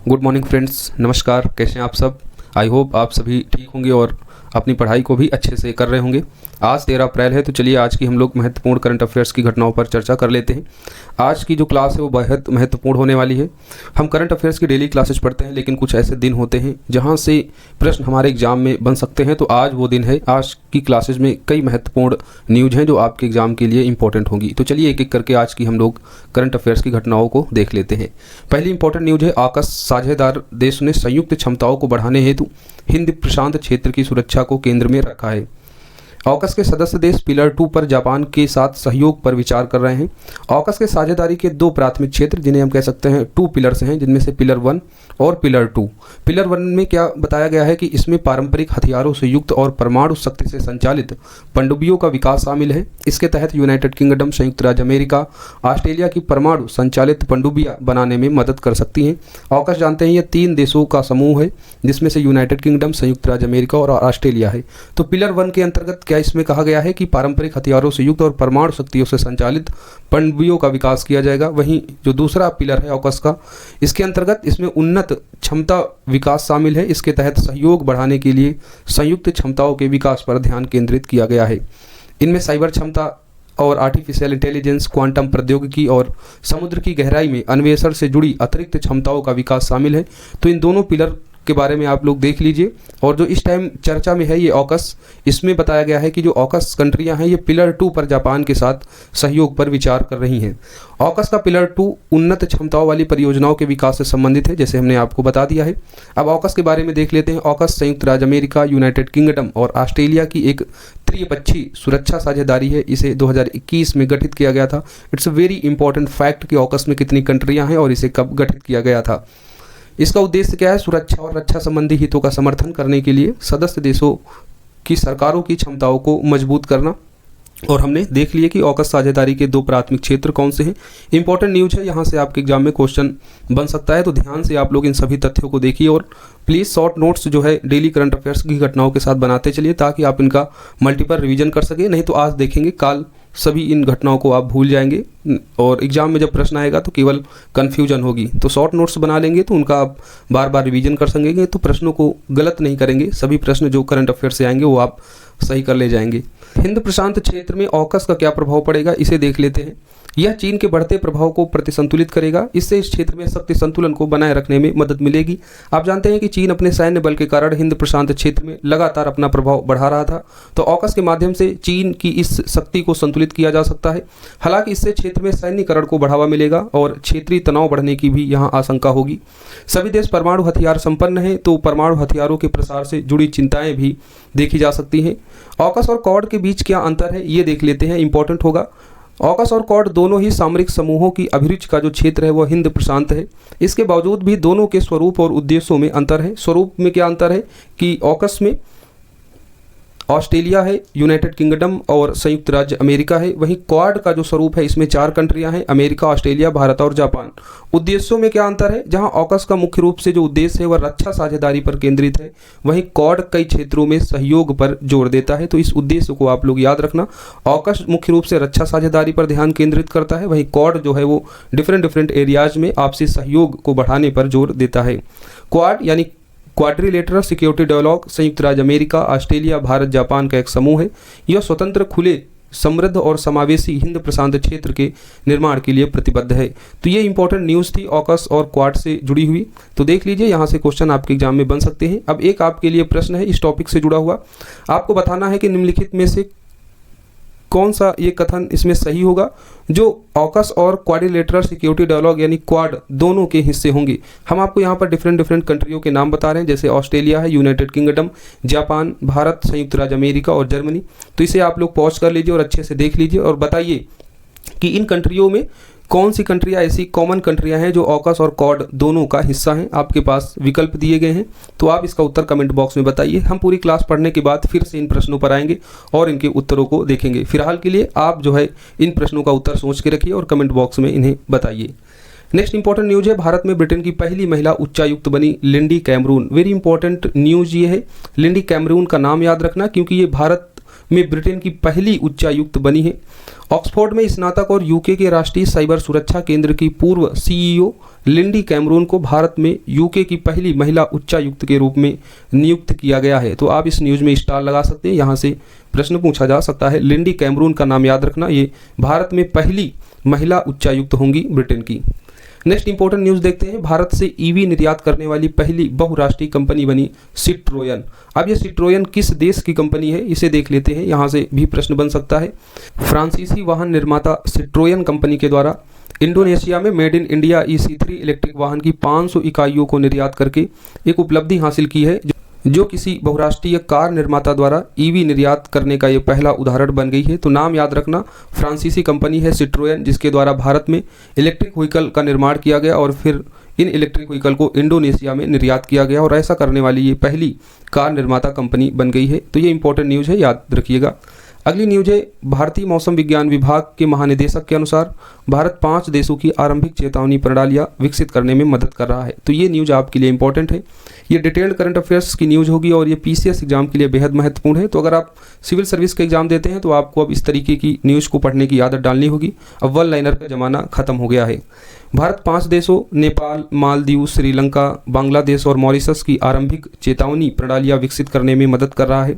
Good morning friends, नमस्कार। कैसे हैं आप सब? आई होप आप सभी ठीक होंगे और अपनी पढ़ाई को भी अच्छे से कर रहे होंगे। आज 13 अप्रैल है, तो चलिए आज की हम लोग महत्वपूर्ण करंट अफेयर्स की घटनाओं पर चर्चा कर लेते हैं। आज की जो क्लास है वो बेहद महत्वपूर्ण होने वाली है। हम करंट अफेयर्स की डेली क्लासेस पढ़ते हैं, लेकिन कुछ ऐसे दिन होते हैं जहां से प्रश्न हमारे एग्जाम में बन सकते हैं। तो आज वो दिन है। आज की क्लासेस में कई महत्वपूर्ण न्यूज़ हैं जो आपके एग्जाम के लिए इंपॉर्टेंट होंगी। तो चलिए एक एक करके आज की हम लोग करंट अफेयर्स की घटनाओं को देख लेते हैं। पहली इंपॉर्टेंट न्यूज़ है, AUKUS साझेदार देश ने संयुक्त क्षमताओं को बढ़ाने हेतु हिंद प्रशांत क्षेत्र की सुरक्षा को केंद्र में रखा है। AUKUS के सदस्य देश पिलर 2 पर जापान के साथ सहयोग पर विचार कर रहे हैं। AUKUS के साझेदारी के दो प्राथमिक क्षेत्र, जिन्हें हम कह सकते हैं 2 पिलर्स हैं, जिनमें से पिलर 1 और पिलर 2। पिलर 1 में क्या बताया गया है कि इसमें पारंपरिक हथियारों से युक्त और परमाणु शक्ति से संचालित पनडुब्बियों का विकास शामिल है। इसके तहत यूनाइटेड किंगडम, संयुक्त राज्य अमेरिका, ऑस्ट्रेलिया की परमाणु संचालित पनडुब्बियां बनाने में मदद कर सकती हैं। AUKUS जानते हैं ये 3 देशों का समूह है, जिसमें से यूनाइटेड किंगडम, संयुक्त राज्य अमेरिका और ऑस्ट्रेलिया है। तो पिलर 1 के अंतर्गत क्या इसमें कहा गया है कि पारंपरिक हथियारों से युक्त और परमाणु शक्तियों से संचालित पनडुब्बियों का विकास किया जाएगा। वहीं जो दूसरा पिलर है AUKUS का, इसके अंतर्गत इसमें उन्नत क्षमता विकास शामिल है। इसके तहत सहयोग बढ़ाने के लिए संयुक्त क्षमताओं के विकास पर ध्यान केंद्रित किया गया है। इनमें साइबर क्षमता और आर्टिफिशियल इंटेलिजेंस, क्वांटम प्रौद्योगिकी और समुद्र की गहराई में अन्वेषण से जुड़ी अतिरिक्त क्षमताओं का विकास शामिल है। तो इन दोनों पिलर के बारे में आप लोग देख लीजिए। और जो इस टाइम चर्चा में है ये AUKUS, इसमें बताया गया है कि जो AUKUS कंट्रियां हैं ये पिलर 2 पर जापान के साथ सहयोग पर विचार कर रही हैं। AUKUS का पिलर 2 उन्नत क्षमताओं वाली परियोजनाओं के विकास से संबंधित है, जैसे हमने आपको बता दिया है। अब AUKUS के बारे में देख लेते हैं। AUKUS संयुक्त राज्य अमेरिका, यूनाइटेड किंगडम और ऑस्ट्रेलिया की एक त्रिपक्षीय सुरक्षा साझेदारी है। इसे 2021 में गठित किया गया था। It's a very important fact कि AUKUS में कितनी कंट्रियां हैं और इसे कब गठित किया गया था। इसका उद्देश्य क्या है? सुरक्षा और रक्षा संबंधी हितों का समर्थन करने के लिए सदस्य देशों की सरकारों की क्षमताओं को मजबूत करना। और हमने देख लिया कि AUKUS साझेदारी के 2 प्राथमिक क्षेत्र कौन से हैं। इंपॉर्टेंट न्यूज़ है, यहाँ से आपके एग्जाम में क्वेश्चन बन सकता है। तो ध्यान से आप लोग इन सभी तथ्यों को देखिए और प्लीज़ शॉर्ट नोट्स जो है डेली करंट अफेयर्स की घटनाओं के साथ बनाते चलिए, ताकि आप इनका मल्टीपल रिवीजन कर सके। नहीं तो आज देखेंगे, काल सभी इन घटनाओं को आप भूल जाएंगे और एग्जाम में जब प्रश्न आएगा तो केवल कन्फ्यूजन होगी। तो शॉर्ट नोट्स बना लेंगे तो उनका आप बार बार रिवीजन कर सकेंगे, तो प्रश्नों को गलत नहीं करेंगे। सभी प्रश्न जो करंट अफेयर से आएंगे वो आप सही कर ले जाएंगे। हिंद प्रशांत क्षेत्र में AUKUS का क्या प्रभाव पड़ेगा, इसे देख लेते हैं। यह चीन के बढ़ते प्रभाव को प्रतिसंतुलित करेगा। इससे इस क्षेत्र में शक्ति संतुलन को बनाए रखने में मदद मिलेगी। आप जानते हैं कि चीन अपने सैन्य बल के कारण हिंद प्रशांत क्षेत्र में लगातार अपना प्रभाव बढ़ा रहा था। तो AUKUS के माध्यम से चीन की इस शक्ति को संतुलित किया जा सकता है। हालांकि इससे क्षेत्र में सैन्यीकरण को बढ़ावा मिलेगा और क्षेत्रीय तनाव बढ़ने की भी यहाँ आशंका होगी। सभी देश परमाणु हथियार संपन्न हैं, तो परमाणु हथियारों के प्रसार से जुड़ी चिंताएं भी देखी जा सकती हैं। AUKUS और क्वाड के बीच क्या अंतर है, ये देख लेते हैं, इंपॉर्टेंट होगा। AUKUS और क्वाड दोनों ही सामरिक समूहों की अभिरुचि का जो क्षेत्र है वह हिंद प्रशांत है। इसके बावजूद भी दोनों के स्वरूप और उद्देश्यों में अंतर है। स्वरूप में क्या अंतर है कि AUKUS में ऑस्ट्रेलिया है, यूनाइटेड किंगडम और संयुक्त राज्य अमेरिका है। वहीं क्वाड का जो स्वरूप है, इसमें 4 कंट्रियां हैं, अमेरिका, ऑस्ट्रेलिया, भारत और जापान। उद्देश्यों में क्या अंतर है? जहां AUKUS का मुख्य रूप से जो उद्देश्य है वह रक्षा साझेदारी पर केंद्रित है, वहीं क्वाड कई क्षेत्रों में सहयोग पर जोर देता है। तो इस उद्देश्य को आप लोग याद रखना। AUKUS मुख्य रूप से रक्षा साझेदारी पर ध्यान केंद्रित करता है, वहीं क्वाड जो है वो डिफरेंट एरियाज में आपसी सहयोग को बढ़ाने पर जोर देता है। क्वाड यानी क्वाड्रिलेटरल सिक्योरिटी डायलॉग संयुक्त राज्य अमेरिका, ऑस्ट्रेलिया, भारत, जापान का एक समूह है। यह स्वतंत्र, खुले, समृद्ध और समावेशी हिंद प्रशांत क्षेत्र के निर्माण के लिए प्रतिबद्ध है। तो ये इंपॉर्टेंट न्यूज़ थी AUKUS और क्वाड से जुड़ी हुई। तो देख लीजिए, यहाँ से क्वेश्चन आपके एग्जाम में बन सकते हैं। अब एक आपके लिए प्रश्न है इस टॉपिक से जुड़ा हुआ। आपको बताना है कि निम्नलिखित में से कौन सा ये कथन इसमें सही होगा, जो AUKUS और क्वाड्रिलेटरल सिक्योरिटी डायलॉग यानी क्वाड दोनों के हिस्से होंगे। हम आपको यहाँ पर डिफरेंट कंट्रियों के नाम बता रहे हैं, जैसे ऑस्ट्रेलिया है, यूनाइटेड किंगडम, जापान, भारत, संयुक्त राज्य अमेरिका और जर्मनी। तो इसे आप लोग पॉज कर लीजिए और अच्छे से देख लीजिए और बताइए कि इन कंट्रियों में कौन सी कंट्रियां ऐसी कॉमन कंट्रियां हैं जो AUKUS और क्वाड दोनों का हिस्सा हैं। आपके पास विकल्प दिए गए हैं, तो आप इसका उत्तर कमेंट बॉक्स में बताइए। हम पूरी क्लास पढ़ने के बाद फिर से इन प्रश्नों पर आएंगे और इनके उत्तरों को देखेंगे। फिलहाल के लिए आप जो है इन प्रश्नों का उत्तर सोच के रखिए और कमेंट बॉक्स में इन्हें बताइए। नेक्स्ट इंपॉर्टेंट न्यूज़ है, भारत में ब्रिटेन की पहली महिला उच्चायुक्त बनी Lindy Cameron. Very important news ये है। लिंडी कैमरून का नाम याद रखना, क्योंकि ये भारत में ब्रिटेन की पहली उच्चायुक्त बनी है। ऑक्सफोर्ड में स्नातक और यूके के राष्ट्रीय साइबर सुरक्षा केंद्र की पूर्व CEO लिंडी कैमरून को भारत में यूके की पहली महिला उच्चायुक्त के रूप में नियुक्त किया गया है। तो आप इस न्यूज़ में स्टार लगा सकते हैं, यहाँ से प्रश्न पूछा जा सकता है। लिंडी कैमरून का नाम याद रखना, ये भारत में पहली महिला उच्चायुक्त होंगी ब्रिटेन की। नेक्स्ट इंपॉर्टेंट न्यूज़ देखते हैं। भारत से ईवी निर्यात करने वाली पहली बहुराष्ट्रीय कंपनी बनी सिट्रोयन। अब ये सिट्रोयन किस देश की कंपनी है, इसे देख लेते हैं, यहाँ से भी प्रश्न बन सकता है। फ्रांसीसी वाहन निर्माता सिट्रोयन कंपनी के द्वारा इंडोनेशिया में made in India EC3 electric वाहन की 500 इकाइयों को निर्यात करके एक उपलब्धि हासिल की है, जो किसी बहुराष्ट्रीय कार निर्माता द्वारा ईवी निर्यात करने का ये पहला उदाहरण बन गई है। तो नाम याद रखना, फ्रांसीसी कंपनी है सिट्रोयन, जिसके द्वारा भारत में इलेक्ट्रिक व्हीकल का निर्माण किया गया और फिर इन इलेक्ट्रिक व्हीकल को इंडोनेशिया में निर्यात किया गया और ऐसा करने वाली ये पहली कार निर्माता कंपनी बन गई है। तो ये इंपॉर्टेंट न्यूज़ है, याद रखिएगा। अगली न्यूज़ है, भारतीय मौसम विज्ञान विभाग के महानिदेशक के अनुसार भारत 5 देशों की आरंभिक चेतावनी प्रणालियाँ विकसित करने में मदद कर रहा है। तो ये न्यूज़ आपके लिए इंपॉर्टेंट है, ये डिटेल्ड करंट अफेयर्स की न्यूज़ होगी और ये PCS एग्जाम के लिए बेहद महत्वपूर्ण है। तो अगर आप सिविल सर्विस का एग्जाम देते हैं तो आपको अब इस तरीके की न्यूज़ को पढ़ने की आदत डालनी होगी। अब वन लाइनर का ज़माना खत्म हो गया है। भारत 5 देशों नेपाल, मालदीव, श्रीलंका, बांग्लादेश और मॉरिशस की आरंभिक चेतावनी प्रणालियाँ विकसित करने में मदद कर रहा है।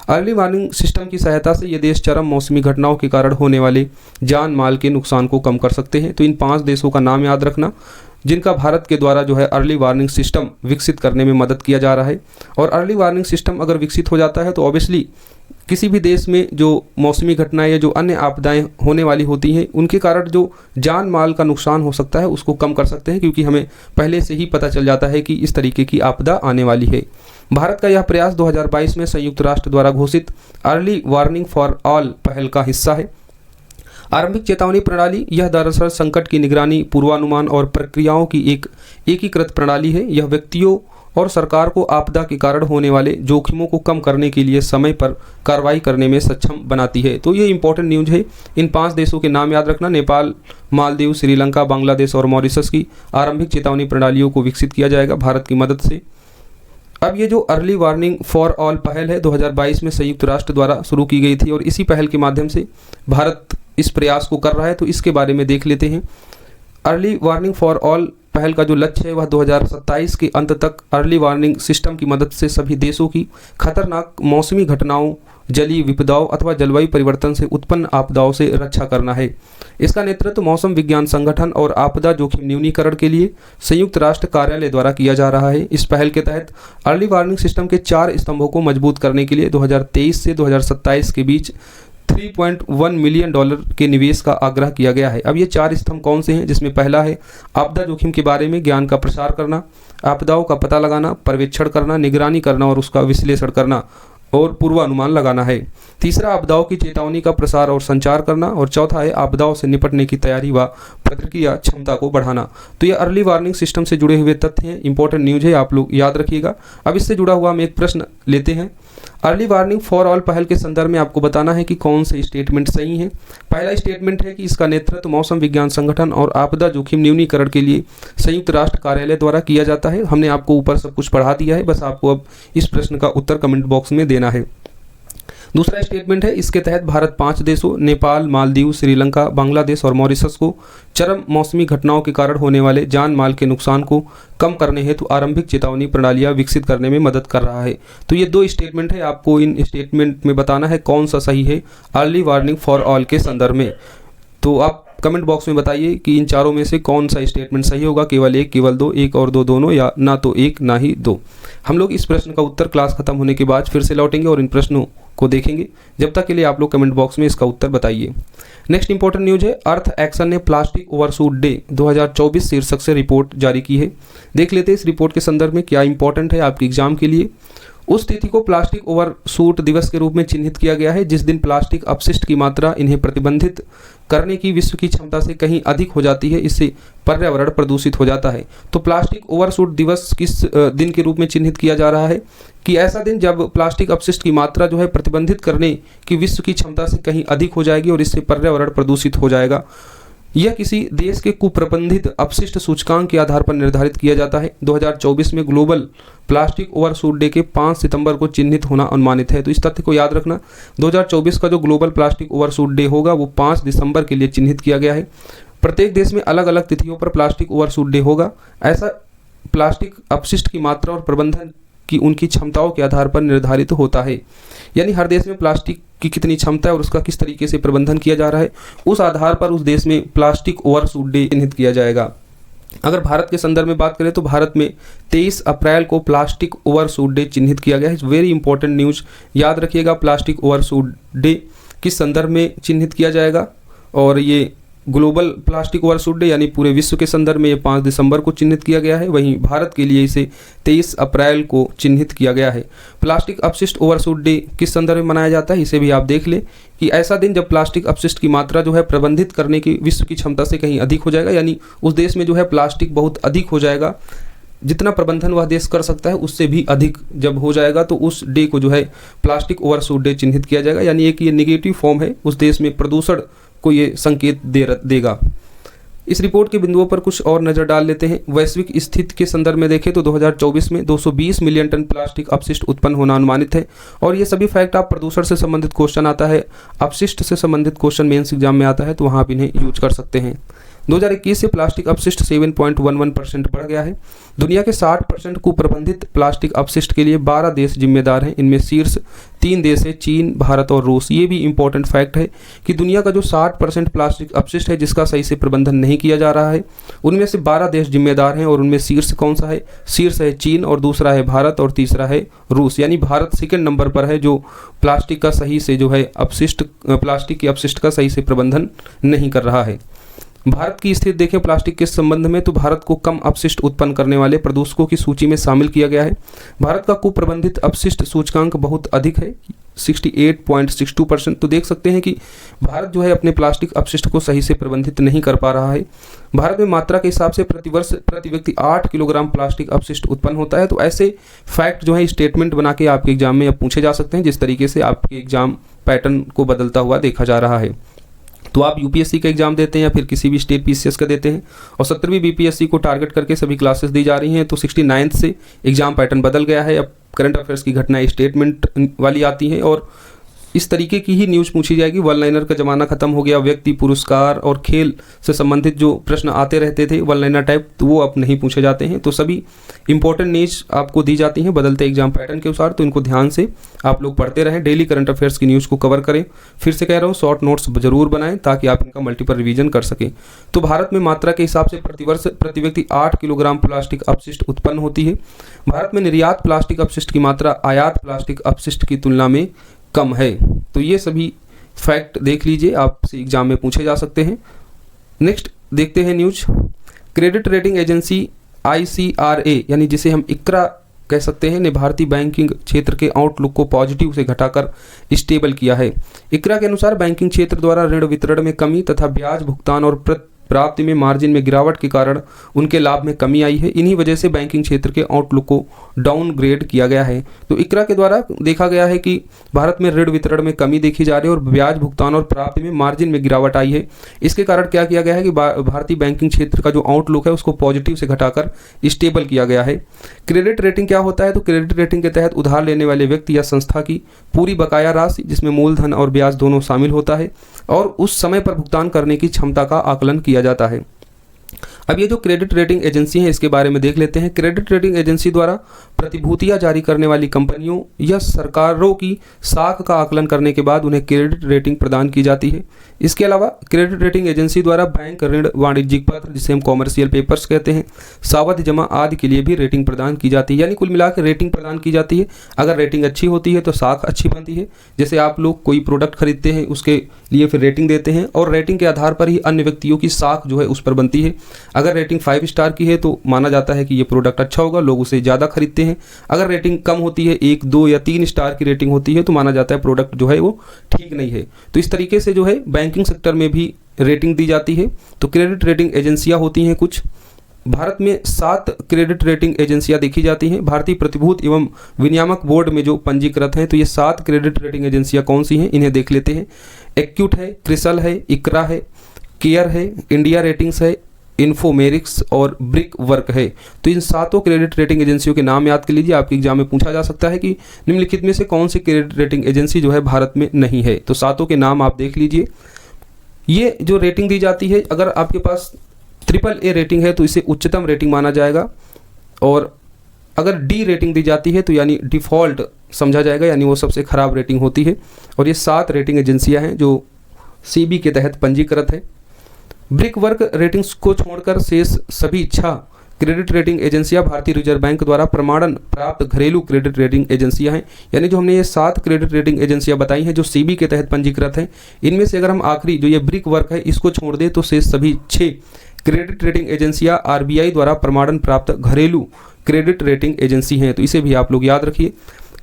अर्ली वार्निंग सिस्टम की सहायता से ये देश चरम मौसमी घटनाओं के कारण होने वाले जान माल के नुकसान को कम कर सकते हैं। तो इन 5 देशों का नाम याद रखना, जिनका भारत के द्वारा जो है अर्ली वार्निंग सिस्टम विकसित करने में मदद किया जा रहा है। और अर्ली वार्निंग सिस्टम अगर विकसित हो जाता है तो ऑब्वियसली किसी भी देश में जो मौसमी घटनाएं या जो अन्य आपदाएं होने वाली होती हैं, उनके कारण जो जान माल का नुकसान हो सकता है उसको कम कर सकते हैं, क्योंकि हमें पहले से ही पता चल जाता है कि इस तरीके की आपदा आने वाली है। भारत का यह प्रयास 2022 में संयुक्त राष्ट्र द्वारा घोषित अर्ली वार्निंग फॉर ऑल पहल का हिस्सा है। आरंभिक चेतावनी प्रणाली यह दरअसल संकट की निगरानी, पूर्वानुमान और प्रक्रियाओं की एक एकीकृत प्रणाली है। यह व्यक्तियों और सरकार को आपदा के कारण होने वाले जोखिमों को कम करने के लिए समय पर कार्रवाई करने में सक्षम बनाती है। तो ये इंपॉर्टेंट न्यूज़ है। इन 5 देशों के नाम याद रखना, नेपाल, मालदीव, श्रीलंका, बांग्लादेश और मॉरिशस की आरंभिक चेतावनी प्रणालियों को विकसित किया जाएगा भारत की मदद से। अब ये जो अर्ली वार्निंग फॉर ऑल पहल है 2022 में संयुक्त राष्ट्र द्वारा शुरू की गई थी और इसी पहल के माध्यम से भारत इस प्रयास को कर रहा है। तो इसके बारे में देख लेते हैं। अर्ली वार्निंग फॉर ऑल पहल का जो लक्ष्य है वह 2027 के अंत तक अर्ली वार्निंग सिस्टम की मदद से सभी देशों की खतरनाक मौसमी घटनाओं, जलीय विपदाओं अथवा जलवायु परिवर्तन से उत्पन्न आपदाओं से रक्षा करना है। इसका नेतृत्व मौसम विज्ञान संगठन और आपदा जोखिम न्यूनीकरण के लिए संयुक्त राष्ट्र कार्यालय द्वारा किया जा रहा है। इस पहल के तहत अर्ली वार्निंग सिस्टम के 4 स्तंभों को मजबूत करने के लिए 2023 से 2027 के बीच $3.1 मिलियन के निवेश का आग्रह किया गया है। अब ये 4 स्तंभ कौन से हैं, जिसमें पहला है आपदा जोखिम के बारे में ज्ञान का प्रसार करना, आपदाओं का पता लगाना, पर्यवेक्षण करना, निगरानी करना और उसका विश्लेषण करना और पूर्वानुमान लगाना है। तीसरा आपदाओं की चेतावनी का प्रसार और संचार करना और चौथा है आपदाओं से निपटने की तैयारी व प्रतिक्रिया क्षमता को बढ़ाना। तो ये अर्ली वार्निंग सिस्टम से जुड़े हुए तथ्य हैं, इंपॉर्टेंट न्यूज़ है, आप लोग याद रखिएगा। अब इससे जुड़ा हुआ हम एक प्रश्न लेते हैं। अर्ली वार्निंग फॉर ऑल पहल के संदर्भ में आपको बताना है कि कौन से स्टेटमेंट सही हैं। पहला स्टेटमेंट है कि इसका नेतृत्व मौसम विज्ञान संगठन और आपदा जोखिम न्यूनीकरण के लिए संयुक्त राष्ट्र कार्यालय द्वारा किया जाता है। हमने आपको ऊपर सब कुछ पढ़ा दिया है, बस आपको अब इस प्रश्न का उत्तर कमेंट बॉक्स में देना है। दूसरा स्टेटमेंट है, इसके तहत भारत 5 देशों नेपाल, मालदीव, श्रीलंका, बांग्लादेश और मॉरिशस को चरम मौसमी घटनाओं के कारण होने वाले जान माल के नुकसान को कम करने हेतु आरंभिक चेतावनी प्रणालियां विकसित करने में मदद कर रहा है। तो ये 2 स्टेटमेंट है, आपको इन स्टेटमेंट में बताना है कौन सा सही है अर्ली वार्निंग फॉर ऑल के संदर्भ में। तो आप कमेंट बॉक्स में बताइए कि इन चारों में से कौन सा स्टेटमेंट सही होगा, केवल 1, केवल 2, 1 और 2 दोनों, या ना तो 1 ना ही 2। हम लोग इस प्रश्न का उत्तर क्लास खत्म होने के बाद फिर से लौटेंगे और इन प्रश्नों को देखेंगे। जब तक के लिए आप लोग कमेंट बॉक्स में इसका उत्तर बताइए। नेक्स्ट इंपॉर्टेंट न्यूज है, अर्थ एक्शन ने प्लास्टिक ओवरशूट डे 2024 शीर्षक से रिपोर्ट जारी की है। देख लेते हैं इस रिपोर्ट के संदर्भ में क्या इंपॉर्टेंट है आपके एग्जाम के लिए। उस तिथि को प्लास्टिक ओवरशूट दिवस के रूप में चिन्हित किया गया है जिस दिन प्लास्टिक अपशिष्ट की मात्रा इन्हें प्रतिबंधित करने की विश्व की क्षमता से कहीं अधिक हो जाती है, इससे पर्यावरण प्रदूषित हो जाता है। तो प्लास्टिक ओवरशूट दिवस किस दिन के रूप में चिन्हित किया जा रहा है कि ऐसा दिन जब प्लास्टिक अपशिष्ट की मात्रा जो है प्रतिबंधित करने की विश्व की क्षमता से कहीं अधिक हो जाएगी और इससे पर्यावरण प्रदूषित हो जाएगा। यह किसी देश के कुप्रबंधित अपशिष्ट सूचकांक के आधार पर निर्धारित किया जाता है। 2024 में ग्लोबल प्लास्टिक ओवरशूट डे के 5 सितंबर को चिन्हित होना अनुमानित है। तो इस तथ्य को याद रखना, 2024 का जो ग्लोबल प्लास्टिक ओवरशूट डे होगा वो 5 दिसंबर के लिए चिन्हित किया गया है। प्रत्येक देश में अलग अलग तिथियों पर प्लास्टिक ओवरशूट डे होगा। ऐसा प्लास्टिक अपशिष्ट की मात्रा और प्रबंधन की उनकी क्षमताओं के आधार पर निर्धारित होता है। यानी हर देश में प्लास्टिक की कितनी क्षमता है और उसका किस तरीके से प्रबंधन किया जा रहा है, उस आधार पर उस देश में प्लास्टिक ओवरशूट डे चिन्हित किया जाएगा। अगर भारत के संदर्भ में बात करें तो भारत में 23 अप्रैल को प्लास्टिक ओवरशूट डे चिन्हित किया गया है। वेरी इंपॉर्टेंट न्यूज, याद रखिएगा प्लास्टिक ओवरशूट डे किस संदर्भ में चिन्हित किया जाएगा। और ये ग्लोबल प्लास्टिक ओवरशूट डे यानी पूरे विश्व के संदर्भ में ये 5 दिसंबर को चिन्हित किया गया है। वहीं भारत के लिए इसे 23 अप्रैल को चिन्हित किया गया है। प्लास्टिक अपशिष्ट ओवरशूट डे किस संदर्भ में मनाया जाता है, इसे भी आप देख लें कि ऐसा दिन जब प्लास्टिक अपशिष्ट की मात्रा जो है प्रबंधित करने की विश्व की क्षमता से कहीं अधिक हो जाएगा, यानी उस देश में जो है प्लास्टिक बहुत अधिक हो जाएगा, जितना प्रबंधन वह देश कर सकता है उससे भी अधिक जब हो जाएगा तो उस डे को जो है प्लास्टिक ओवरशूट डे चिन्हित किया जाएगा। यानी एक ये नेगेटिव फॉर्म है, उस देश में प्रदूषण को ये संकेत देगा। इस रिपोर्ट के बिंदुओं पर कुछ और नज़र डाल लेते हैं। वैश्विक स्थिति के संदर्भ में देखें तो 2024 में 220 मिलियन टन प्लास्टिक अपशिष्ट उत्पन्न होना अनुमानित है। और ये सभी फैक्ट आप प्रदूषण से संबंधित क्वेश्चन आता है, अपशिष्ट से संबंधित क्वेश्चन मेंस एग्जाम में आता है तो वहाँ आप इन्हें यूज कर सकते हैं। 2021 से प्लास्टिक अपशिष्ट 7.11% बढ़ गया है। दुनिया के 60% को प्रबंधित प्लास्टिक अपशिष्ट के लिए 12 देश जिम्मेदार हैं। इनमें शीर्ष 3 देश है, चीन, भारत और रूस। ये भी इंपॉर्टेंट फैक्ट है कि दुनिया का जो 60% प्लास्टिक अपशिष्ट है जिसका सही से प्रबंधन नहीं किया जा रहा है, उनमें से 12 देश जिम्मेदार हैं। और उनमें शीर्ष कौन सा है? शीर्ष है चीन, और दूसरा है भारत, और तीसरा है रूस। यानी भारत सेकेंड नंबर पर है जो प्लास्टिक का सही से जो है प्लास्टिक के अपशिष्ट का सही से प्रबंधन नहीं कर रहा है। भारत की स्थिति देखें प्लास्टिक के संबंध में तो भारत को कम अपशिष्ट उत्पन्न करने वाले प्रदूषकों की सूची में शामिल किया गया है। भारत का कुप्रबंधित अपशिष्ट सूचकांक बहुत अधिक है, 68.62%। तो देख सकते हैं कि भारत जो है अपने प्लास्टिक अपशिष्ट को सही से प्रबंधित नहीं कर पा रहा है। भारत में मात्रा के हिसाब से प्रतिवर्ष प्रति व्यक्ति 8 किलोग्राम प्लास्टिक अपशिष्ट उत्पन्न होता है। तो ऐसे फैक्ट जो है स्टेटमेंट बना के आपके एग्जाम में अब पूछे जा सकते हैं, जिस तरीके से आपके एग्जाम पैटर्न को बदलता हुआ देखा जा रहा है। तो आप यूपीएससी का एग्जाम देते हैं या फिर किसी भी स्टेट पीसीएस का देते हैं और 17वीं बीपीएससी को टारगेट करके सभी क्लासेस दी जा रही हैं, तो 69th से एग्जाम पैटर्न बदल गया है। अब करंट अफेयर्स की घटनाएं स्टेटमेंट वाली आती हैं और इस तरीके की ही न्यूज़ पूछी जाएगी। वन लाइनर का ज़माना खत्म हो गया। व्यक्ति, पुरस्कार और खेल से संबंधित जो प्रश्न आते रहते थे वन लाइनर टाइप, तो वो अब नहीं पूछे जाते हैं। तो सभी इंपॉर्टेंट न्यूज़ आपको दी जाती हैं बदलते एग्जाम पैटर्न के अनुसार, तो इनको ध्यान से आप लोग पढ़ते रहें। डेली करंट अफेयर्स की न्यूज़ को कवर करें। फिर से कह रहा हूँ, शॉर्ट नोट्स जरूर बनाएं ताकि आप इनका मल्टीपल रिवीजन कर सकें। तो भारत में मात्रा के हिसाब से प्रतिवर्ष प्रति व्यक्ति 8 किलोग्राम प्लास्टिक अपशिष्ट उत्पन्न होती है। भारत में निर्यात प्लास्टिक अपशिष्ट की मात्रा आयात प्लास्टिक अपशिष्ट की तुलना में कम है। तो ये सभी फैक्ट देख लीजिए, आपसे एग्जाम में पूछे जा सकते हैं। नेक्स्ट देखते हैं news. Credit rating agency ICRA यानी जिसे हम इक्रा कह सकते हैं ने भारतीय बैंकिंग क्षेत्र के आउटलुक को पॉजिटिव से घटाकर स्टेबल किया है। इक्रा के अनुसार बैंकिंग क्षेत्र द्वारा ऋण वितरण में कमी तथा ब्याज भुगतान और प्राप्ति में मार्जिन में गिरावट के कारण उनके लाभ में कमी आई है। इन्हीं वजह से बैंकिंग क्षेत्र के आउटलुक को डाउनग्रेड किया गया है। तो इक्रा के द्वारा देखा गया है कि भारत में ऋण वितरण में कमी देखी जा रही है और ब्याज भुगतान और प्राप्ति में मार्जिन में गिरावट आई है। इसके कारण क्या किया गया है कि भारतीय बैंकिंग क्षेत्र का जो आउटलुक है उसको पॉजिटिव से घटाकर स्टेबल किया गया है। क्रेडिट रेटिंग क्या होता है? तो क्रेडिट रेटिंग के तहत उधार लेने वाले व्यक्ति या संस्था की पूरी बकाया राशि, जिसमें मूलधन और ब्याज दोनों शामिल होता है, और उस समय पर भुगतान करने की क्षमता का आकलन किया जाता है। अब ये जो क्रेडिट रेटिंग एजेंसी है इसके बारे में देख लेते हैं। क्रेडिट रेटिंग एजेंसी द्वारा प्रतिभूतियां जारी करने वाली कंपनियों या सरकारों की साख का आकलन करने के बाद उन्हें क्रेडिट रेटिंग प्रदान की जाती है। इसके अलावा क्रेडिट रेटिंग एजेंसी द्वारा बैंक, ऋण, वाणिज्यिक पत्र जिसे हम कॉमर्शियल पेपर्स कहते हैं, सावधि जमा आदि के लिए भी रेटिंग प्रदान की जाती है। यानी कुल मिलाकर रेटिंग प्रदान की जाती है। अगर रेटिंग अच्छी होती है तो साख अच्छी बनती है। जैसे आप लोग कोई प्रोडक्ट खरीदते हैं उसके लिए फिर रेटिंग देते हैं और रेटिंग के आधार पर ही अन्य व्यक्तियों की साख जो है उस पर बनती है। अगर रेटिंग 5 स्टार की है तो माना जाता है कि ये प्रोडक्ट अच्छा होगा, लोग उसे ज़्यादा खरीदते हैं। अगर रेटिंग कम होती है, 1, 2 या 3 स्टार की रेटिंग होती है, तो माना जाता है प्रोडक्ट जो है वो ठीक नहीं है। तो इस तरीके से जो है बैंकिंग सेक्टर में भी रेटिंग दी जाती है। तो क्रेडिट रेटिंग एजेंसियां होती हैं कुछ। भारत में 7 क्रेडिट रेटिंग एजेंसियां देखी जाती हैं। भारतीय प्रतिभूति एवं विनियामक बोर्ड में जो पंजीकृत हैं, तो ये 7 क्रेडिट रेटिंग एजेंसियां कौन सी हैं, इन्हें देख लेते हैं। एक्यूट है, क्रिसल है, इक्रा है, केयर है, इंडिया रेटिंग्स है, इन्फोमेरिक्स और ब्रिक वर्क है। तो इन 7 क्रेडिट रेटिंग एजेंसियों के नाम याद कर लीजिए। आपके एग्जाम में पूछा जा सकता है कि निम्नलिखित में से कौन सी क्रेडिट रेटिंग एजेंसी जो है भारत में नहीं है। तो 7 के नाम आप देख लीजिए। ये जो रेटिंग दी जाती है, अगर आपके पास AAA रेटिंग है तो इसे उच्चतम रेटिंग माना जाएगा, और अगर D रेटिंग दी जाती है तो यानी डिफ़ॉल्ट समझा जाएगा, यानी वो सबसे ख़राब रेटिंग होती है। और ये 7 रेटिंग एजेंसियां हैं जो सेबी के तहत पंजीकृत है। ब्रिक वर्क रेटिंग्स को छोड़कर शेष सभी 6 क्रेडिट रेटिंग एजेंसियां भारतीय रिजर्व बैंक द्वारा प्रमाणन प्राप्त घरेलू क्रेडिट रेटिंग एजेंसियां हैं। यानी जो हमने ये 7 क्रेडिट रेटिंग एजेंसियां बताई हैं जो सेबी के तहत पंजीकृत हैं, इनमें से अगर हम आखिरी जो ये ब्रिक वर्क है इसको छोड़ दें तो शेष सभी 6 क्रेडिट रेटिंग एजेंसियां RBI द्वारा प्रमाणन प्राप्त घरेलू क्रेडिट रेटिंग एजेंसी हैं। तो इसे भी आप लोग याद रखिए।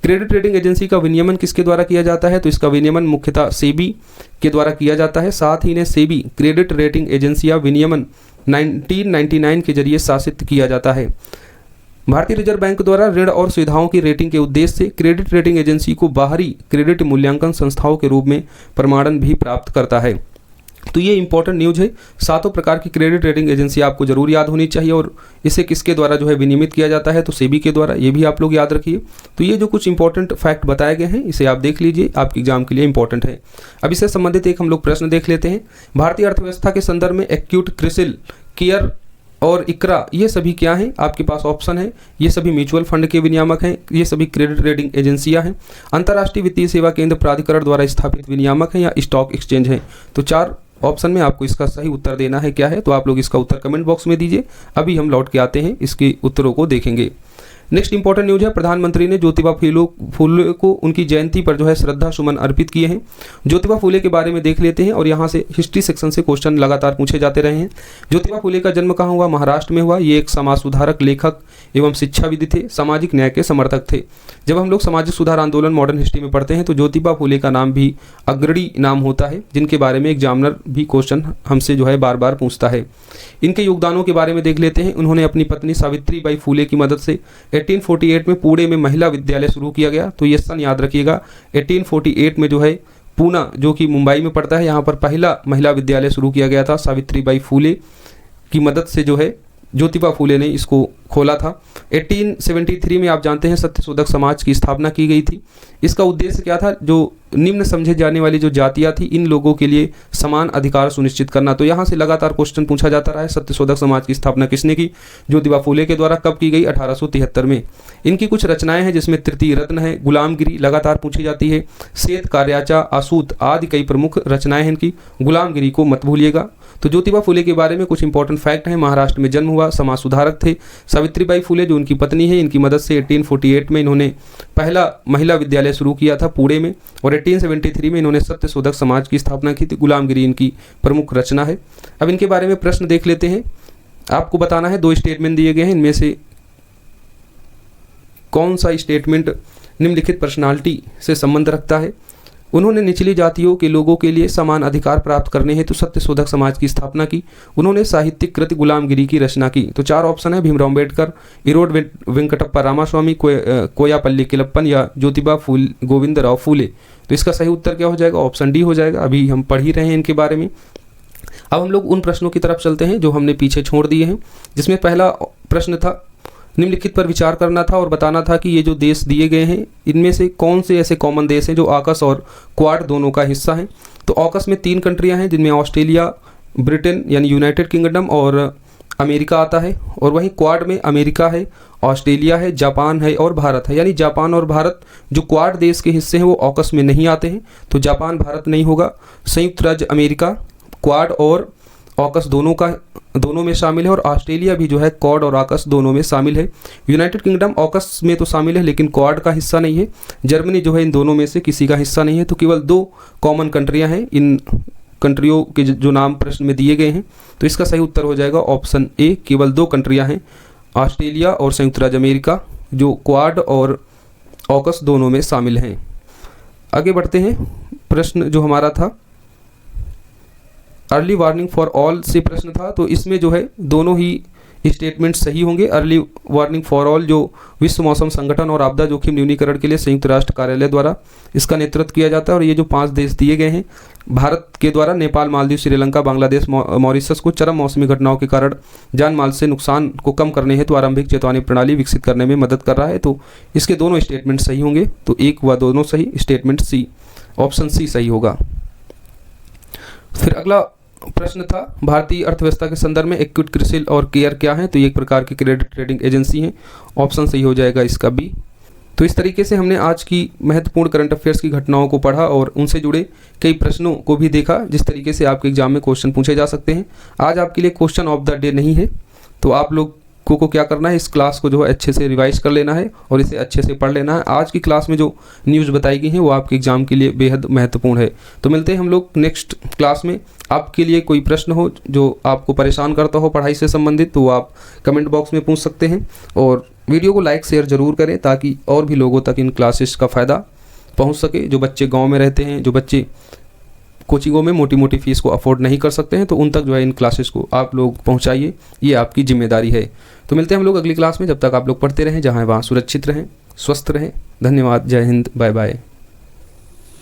क्रेडिट रेटिंग एजेंसी का विनियमन किसके द्वारा किया जाता है? तो इसका विनियमन मुख्यतः सेबी के द्वारा किया जाता है। साथ ही ने सेबी क्रेडिट रेटिंग एजेंसियां विनियमन 1999 के जरिए शासित किया जाता है। भारतीय रिजर्व बैंक द्वारा ऋण और सुविधाओं की रेटिंग के उद्देश्य से क्रेडिट रेटिंग एजेंसी को बाहरी क्रेडिट मूल्यांकन संस्थाओं के रूप में प्रमाणन भी प्राप्त करता है। तो ये इंपॉर्टेंट न्यूज है। 7 प्रकार की क्रेडिट रेटिंग एजेंसी आपको जरूर याद होनी चाहिए, और इसे किसके द्वारा जो है विनियमित किया जाता है? तो सेबी के द्वारा। ये भी आप लोग याद रखिए। तो ये जो कुछ इंपॉर्टेंट फैक्ट बताए गए हैं इसे आप देख लीजिए, आपके एग्जाम के लिए इंपॉर्टेंट है। अब इससे संबंधित एक हम लोग प्रश्न देख लेते हैं। भारतीय अर्थव्यवस्था के संदर्भ में एक्यूट क्रिसिल, केयर और इकरा ये सभी क्या हैं? आपके पास ऑप्शन है, ये सभी म्यूचुअल फंड के विनियामक हैं, ये सभी क्रेडिट रेटिंग एजेंसियां हैं, अंतर्राष्ट्रीय वित्तीय सेवा केंद्र प्राधिकरण द्वारा स्थापित विनियामक हैं, या स्टॉक एक्सचेंज हैं। तो 4 ऑप्शन में आपको इसका सही उत्तर देना है। क्या है? तो आप लोग इसका उत्तर कमेंट बॉक्स में दीजिए। अभी हम लौट के आते हैं, इसके उत्तरों को देखेंगे। नेक्स्ट इंपॉर्टेंट न्यूज है, प्रधानमंत्री ने ज्योतिबा फूले को उनकी जयंती पर जो है श्रद्धा सुमन अर्पित किए हैं। ज्योतिबा फूले के बारे में देख लेते हैं, और यहाँ से हिस्ट्री सेक्शन से क्वेश्चन लगातार पूछे जाते रहे हैं। ज्योतिबा फूले का जन्म कहाँ हुआ? महाराष्ट्र में हुआ। ये एक समाज सुधारक, लेखक एवं शिक्षाविद थे, सामाजिक न्याय के समर्थक थे। जब हम लोग सामाजिक सुधार आंदोलन मॉडर्न हिस्ट्री में पढ़ते हैं तो ज्योतिबा फूले का नाम भी अग्रणी नाम होता है, जिनके बारे में एग्जामिनर भी क्वेश्चन हमसे जो है बार बार पूछता है। इनके योगदानों के बारे में देख लेते हैं। उन्होंने अपनी पत्नी सावित्रीबाई फूले की मदद से 1848 में पुणे में महिला विद्यालय शुरू किया गया। तो ये सन याद रखिएगा, 1848 में जो है पूना जो कि मुंबई में पड़ता है, यहाँ पर पहला महिला विद्यालय शुरू किया गया था। सावित्रीबाई फूले की मदद से जो है ज्योतिबा फूले ने इसको खोला था। 1873 में आप जानते हैं सत्यशोधक समाज की स्थापना की गई थी। इसका उद्देश्य क्या था? जो निम्न समझे जाने वाली जो जातियां थी, इन लोगों के लिए समान अधिकार सुनिश्चित करना। तो यहाँ से लगातार क्वेश्चन पूछा जाता रहा है। सत्यशोधक समाज की स्थापना किसने की? ज्योतिबा फूले के द्वारा। कब की गई? 1873 में। इनकी कुछ रचनाएं हैं जिसमें तृतीय रत्न है, गुलामगिरी लगातार पूछी जाती है, श्वेत कार्याचा, आसूत आदि कई प्रमुख रचनाएं हैं इनकी। गुलामगिरी को मत भूलिएगा। तो ज्योतिबा फूले के बारे में कुछ इंपॉर्टेंट फैक्ट हैं। महाराष्ट्र में जन्म हुआ, समाज सुधारक थे। सावित्रीबाई फूले जो उनकी पत्नी है, इनकी मदद से 1848 में इन्होंने पहला महिला विद्यालय शुरू किया था पुणे में, और 1873 में इन्होंने सत्यशोधक समाज की स्थापना की थी। गुलामगिरी इनकी प्रमुख रचना है। अब इनके बारे में प्रश्न देख लेते हैं। आपको बताना है, 2 स्टेटमेंट दिए गए हैं, इनमें से कौन सा स्टेटमेंट निम्नलिखित पर्सनालिटी से संबंध रखता है? उन्होंने निचली जातियों के लोगों के लिए समान अधिकार प्राप्त करने हेतु सत्यशोधक समाज की स्थापना की। उन्होंने साहित्यिक कृति गुलामगिरी की रचना की। तो 4 ऑप्शन है, भीमराव अम्बेडकर, इरोड वेंकटप्पा रामास्वामी, कोयापल्ली किलप्पन, या ज्योतिबा गोविंदराव फूले। तो इसका सही उत्तर क्या हो जाएगा? ऑप्शन डी हो जाएगा। अभी हम पढ़ ही रहे हैं इनके बारे में। अब हम लोग उन प्रश्नों की तरफ चलते हैं जो हमने पीछे छोड़ दिए हैं, जिसमें पहला प्रश्न था निम्नलिखित पर विचार करना था और बताना था कि ये जो देश दिए गए हैं इनमें से कौन से ऐसे कॉमन देश हैं जो ऑकस और क्वाड दोनों का हिस्सा हैं। तो ऑकस में 3 कंट्रियां हैं, जिनमें ऑस्ट्रेलिया, ब्रिटेन यानी यूनाइटेड किंगडम और अमेरिका आता है, और वहीं क्वाड में अमेरिका है, ऑस्ट्रेलिया है, जापान है और भारत है। यानी जापान और भारत जो क्वाड देश के हिस्से हैं वो ऑकस में नहीं आते हैं। तो जापान भारत नहीं होगा। संयुक्त राज्य अमेरिका क्वाड और ऑकस दोनों में शामिल है, और ऑस्ट्रेलिया भी जो है क्वाड और ऑकस दोनों में शामिल है। यूनाइटेड किंगडम ऑकस में तो शामिल है लेकिन क्वाड का हिस्सा नहीं है। जर्मनी जो है इन दोनों में से किसी का हिस्सा नहीं है। तो केवल 2 कॉमन कंट्रियां हैं इन कंट्रियों के जो नाम प्रश्न में दिए गए हैं। तो इसका सही उत्तर हो जाएगा ऑप्शन ए, केवल 2 कंट्रियां हैं, ऑस्ट्रेलिया और संयुक्त राज्य अमेरिका, जो क्वाड और ऑकस दोनों में शामिल हैं। आगे बढ़ते हैं। प्रश्न जो हमारा था अर्ली वार्निंग फॉर ऑल से प्रश्न था। तो इसमें जो है दोनों ही स्टेटमेंट सही होंगे। अर्ली वार्निंग फॉर ऑल जो विश्व मौसम संगठन और आपदा जोखिम न्यूनीकरण के लिए संयुक्त राष्ट्र कार्यालय द्वारा इसका नेतृत्व किया जाता है। और ये जो 5 देश दिए गए हैं भारत के द्वारा, नेपाल, मालदीव, श्रीलंका, बांग्लादेश, मॉरिशस को चरम मौसमी घटनाओं के कारण जान माल से नुकसान को कम करने हेतु आरंभिक चेतावनी प्रणाली विकसित करने में मदद कर रहा है। तो इसके दोनों स्टेटमेंट सही होंगे। तो 1 व दोनों सही, स्टेटमेंट सी, ऑप्शन सी सही होगा। फिर अगला प्रश्न था, भारतीय अर्थव्यवस्था के संदर्भ में इक्विटी, क्रिसिल और केयर क्या है? तो ये एक प्रकार की क्रेडिट ट्रेडिंग एजेंसी है। ऑप्शन सही हो जाएगा इसका बी। तो इस तरीके से हमने आज की महत्वपूर्ण करंट अफेयर्स की घटनाओं को पढ़ा और उनसे जुड़े कई प्रश्नों को भी देखा, जिस तरीके से आपके एग्जाम में क्वेश्चन पूछे जा सकते हैं। आज आपके लिए क्वेश्चन ऑफ द डे नहीं है, तो आप लोग को क्या करना है, इस क्लास को जो है अच्छे से रिवाइज कर लेना है और इसे अच्छे से पढ़ लेना है। आज की क्लास में जो न्यूज़ बताई गई हैं वो आपके एग्जाम के लिए बेहद महत्वपूर्ण है। तो मिलते हैं हम लोग नेक्स्ट क्लास में। आपके लिए कोई प्रश्न हो जो आपको परेशान करता हो पढ़ाई से संबंधित, तो वो आप कमेंट बॉक्स में पूछ सकते हैं और वीडियो को लाइक शेयर ज़रूर करें ताकि और भी लोगों तक इन क्लासेस का फ़ायदा पहुँच सके। जो बच्चे गाँव में रहते हैं, जो बच्चे कोचिंगों में मोटी मोटी फीस को अफोर्ड नहीं कर सकते हैं, तो उन तक जो है इन क्लासेस को आप लोग पहुंचाइए, ये आपकी जिम्मेदारी है। तो मिलते हैं हम लोग अगली क्लास में। जब तक आप लोग पढ़ते रहें, जहाँ वहाँ सुरक्षित रहें, स्वस्थ रहें। धन्यवाद। जय हिंद। Bye bye.